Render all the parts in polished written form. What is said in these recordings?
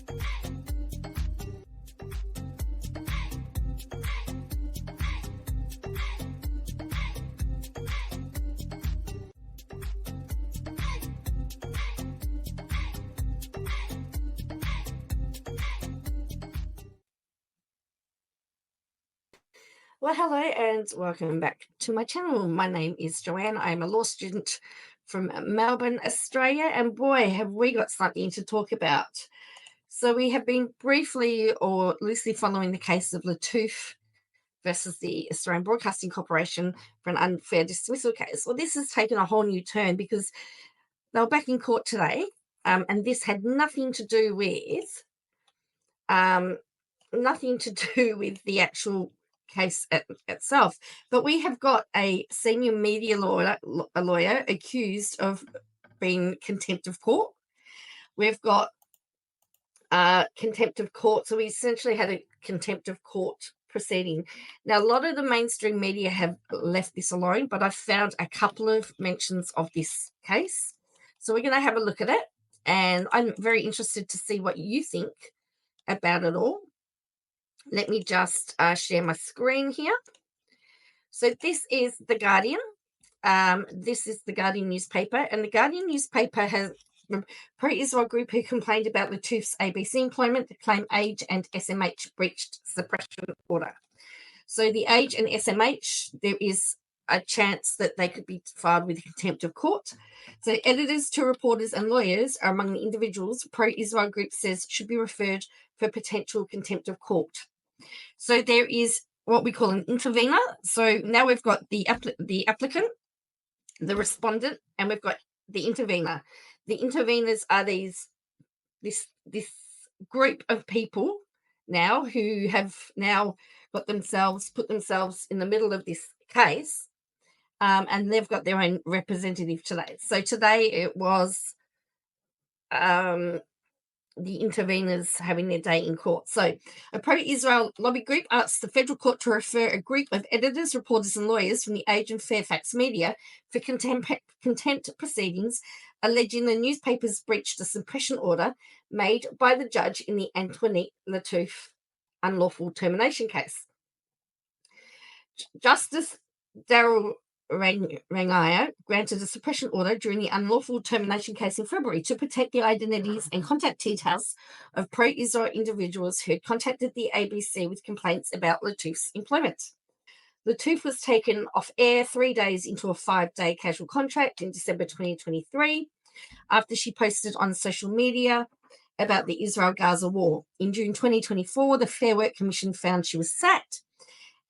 Well, hello and welcome back to my channel. My name is Joanne. I'm a law student from Melbourne, Australia, and boy, have we got something to talk about. So we have been briefly or loosely following the case of LATOUFF versus the Australian Broadcasting Corporation for an unfair dismissal case. Well, this has taken a whole new turn because they were back in court today, and this had nothing to do with the actual case itself, but we have got a senior media lawyer accused of being contempt of court. We've got contempt of court, so we essentially had a contempt of court proceeding. Now, a lot of the mainstream media have left this alone, but I've found a couple of mentions of this case, so we're going to have a look at it, and I'm very interested to see what you think about it all. Let me just share my screen here. So this is The Guardian. This is The Guardian newspaper. And The Guardian newspaper has a pro-Israel group who complained about LATOUFF's ABC employment, claim Age and SMH breached suppression order. So the Age and SMH, there is a chance that they could be filed with contempt of court. So editors to reporters and lawyers are among the individuals pro-Israel group says should be referred for potential contempt of court. So there is what we call an intervener. So now we've got the applicant, the respondent, and we've got the intervener. The interveners are this group of people now who have now put themselves in the middle of this case, and they've got their own representative today. So today it was the interveners having their day in court. So a pro-Israel lobby group asked the federal court to refer a group of editors, reporters and lawyers from the Age and Fairfax media for contempt proceedings, alleging the newspapers breached a suppression order made by the judge in the Antoinette LATOUFF unlawful termination case. Justice Daryl Rangaya granted a suppression order during the unlawful termination case in February to protect the identities and contact details of pro-Israel individuals who had contacted the ABC with complaints about LATOUFF's employment. LATOUFF was taken off air 3 days into a 5-day casual contract in December 2023 after she posted on social media about the Israel-Gaza war. In June 2024, the Fair Work Commission found she was sacked,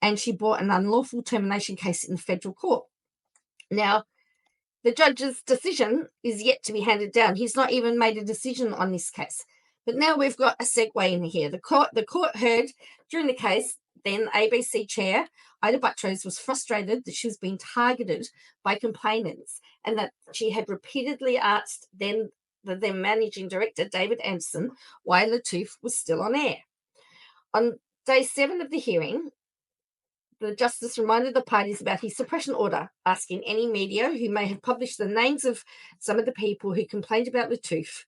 and she brought an unlawful termination case in the federal court. Now, the judge's decision is yet to be handed down. He's not even made a decision on this case. But now we've got a segue in here. The court heard during the case, then ABC chair Ida Buttrose was frustrated that she was being targeted by complainants and that she had repeatedly asked the then managing director, David Anderson, why LATOUFF was still on air. On day 7 of the hearing, the justice reminded the parties about his suppression order, asking any media who may have published the names of some of the people who complained about LATOUFF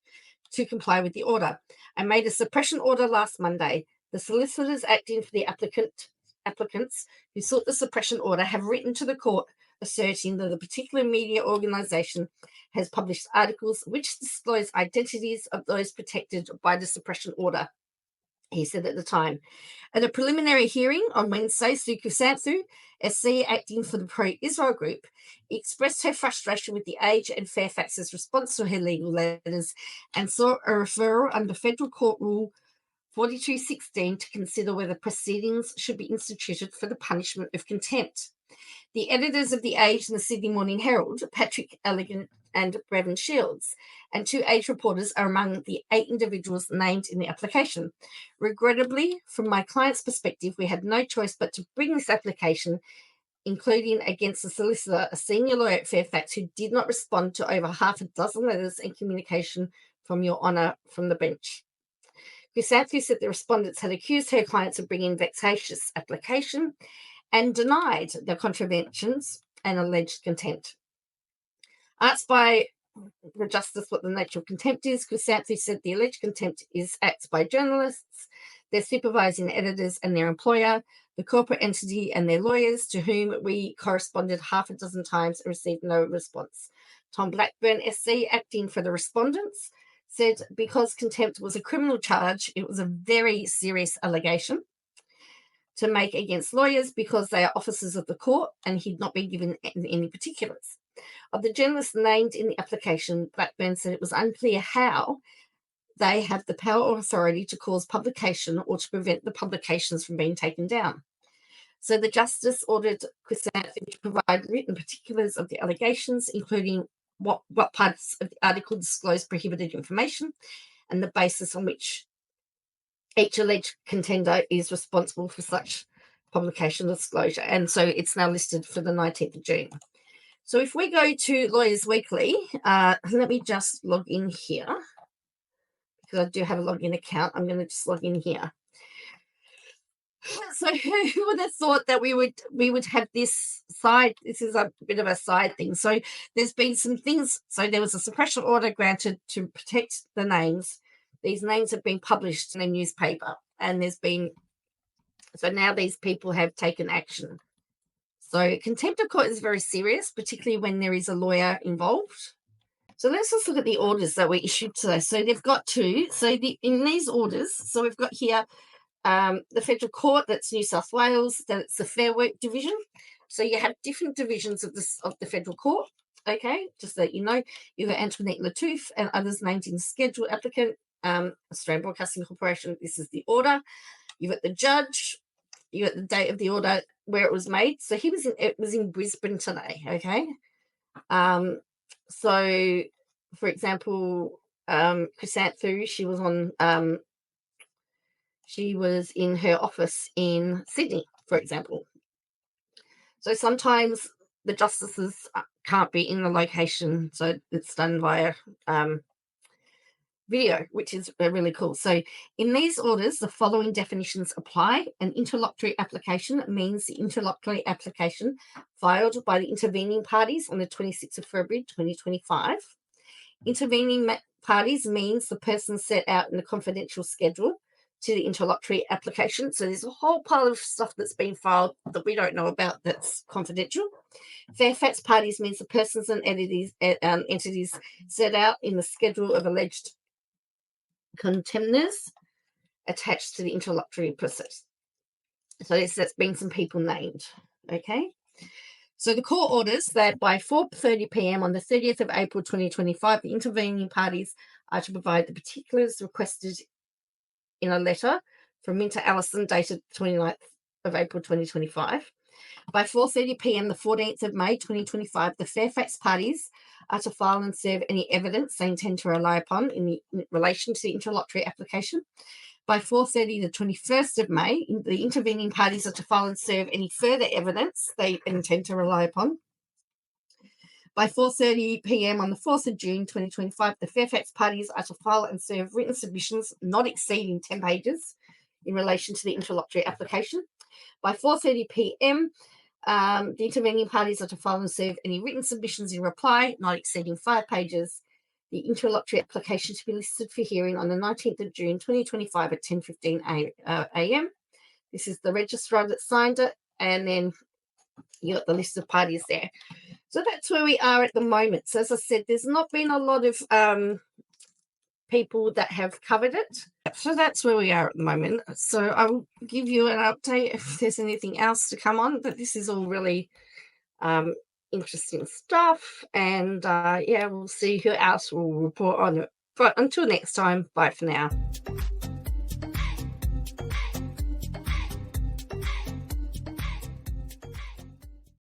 to comply with the order. I made a suppression order last Monday. The solicitors acting for the applicants who sought the suppression order have written to the court asserting that a particular media organisation has published articles which disclose identities of those protected by the suppression order, he said at the time. At a preliminary hearing on Wednesday, Sue Kusanthu, SC acting for the pro-Israel group, expressed her frustration with the Age and Fairfax's response to her legal letters and sought a referral under Federal Court Rule 4216 to consider whether proceedings should be instituted for the punishment of contempt. The editors of The Age and the Sydney Morning Herald, Patrick Elegant and Brevin Shields, and 2 Age reporters are among the 8 individuals named in the application. Regrettably, from my client's perspective, we had no choice but to bring this application, including against the solicitor, a senior lawyer at Fairfax, who did not respond to over half a dozen letters and communication from Your Honour from the bench. Kusanthu said the respondents had accused her clients of bringing vexatious application and denied the contraventions and alleged contempt. Asked by the justice what the nature of contempt is. Chrysanthi said the alleged contempt is acts by journalists, their supervising editors and their employer, the corporate entity and their lawyers, to whom we corresponded half a dozen times and received no response. Tom Blackburn, SC, acting for the respondents, said because contempt was a criminal charge, it was a very serious allegation to make against lawyers because they are officers of the court, and he'd not been given any particulars. Of the journalists named in the application, Blackburn said it was unclear how they have the power or authority to cause publication or to prevent the publications from being taken down. So the justice ordered Chrysanthi to provide written particulars of the allegations, including what parts of the article disclose prohibited information and the basis on which each alleged contender is responsible for such publication disclosure. And so it's now listed for the 19th of June. So if we go to Lawyers Weekly, let me just log in here because I do have a login account. I'm going to just log in here. So who would have thought that we would have this side? This is a bit of a side thing. So there's been some things. So there was a suppression order granted to protect the names. These names have been published in a newspaper, and so now these people have taken action. So contempt of court is very serious, particularly when there is a lawyer involved. So let's just look at the orders that were issued today. So they've got two. So in these orders, so we've got here the federal court, that's New South Wales, that's the Fair Work Division. So you have different divisions of the federal court. Okay, just so that you know, you've got Antoinette LATOUFF and others named in the schedule applicant. Australian Broadcasting Corporation, this is the order. You've got the judge, you got the date of the order, where it was made. So it was in Brisbane today. Okay. So for example, Chrysanthi, she was in her office in Sydney, for example. So sometimes the justices can't be in the location, so it's done via video, which is really cool. So in these orders, the following definitions apply. An interlocutory application means the interlocutory application filed by the intervening parties on the 26th of February 2025. Intervening parties means the person set out in the confidential schedule to the interlocutory application. So there's a whole pile of stuff that's been filed that we don't know about that's confidential. Fairfax parties means the persons and entities set out in the schedule of alleged contemners attached to the interlocutory process. So that's been some people named. Okay. So the court orders that by 4:30 p.m. on the 30th of April 2025, the intervening parties are to provide the particulars requested in a letter from Minter Allison dated 29th of April 2025. By 4:30 p.m. the 14th of May 2025, the Fairfax parties are to file and serve any evidence they intend to rely upon in relation to the interlocutory application. By 4:30 the 21st of May, the intervening parties are to file and serve any further evidence they intend to rely upon. By 4:30 p.m. on the 4th of June 2025, the Fairfax parties are to file and serve written submissions not exceeding 10 pages in relation to the interlocutory application. By 4:30 p.m., the intervening parties are to file and serve any written submissions in reply not exceeding 5 pages. The interlocutory application to be listed for hearing on the 19th of June 2025 at 10:15 a.m. This is the registrar that signed it, and then you got the list of parties there. So that's where we are at the moment. So as I said, there's not been a lot of people that have covered it. So that's where we are at the moment. So I will give you an update if there's anything else to come on, but this is all really interesting stuff. And we'll see who else will report on it. But until next time, bye for now.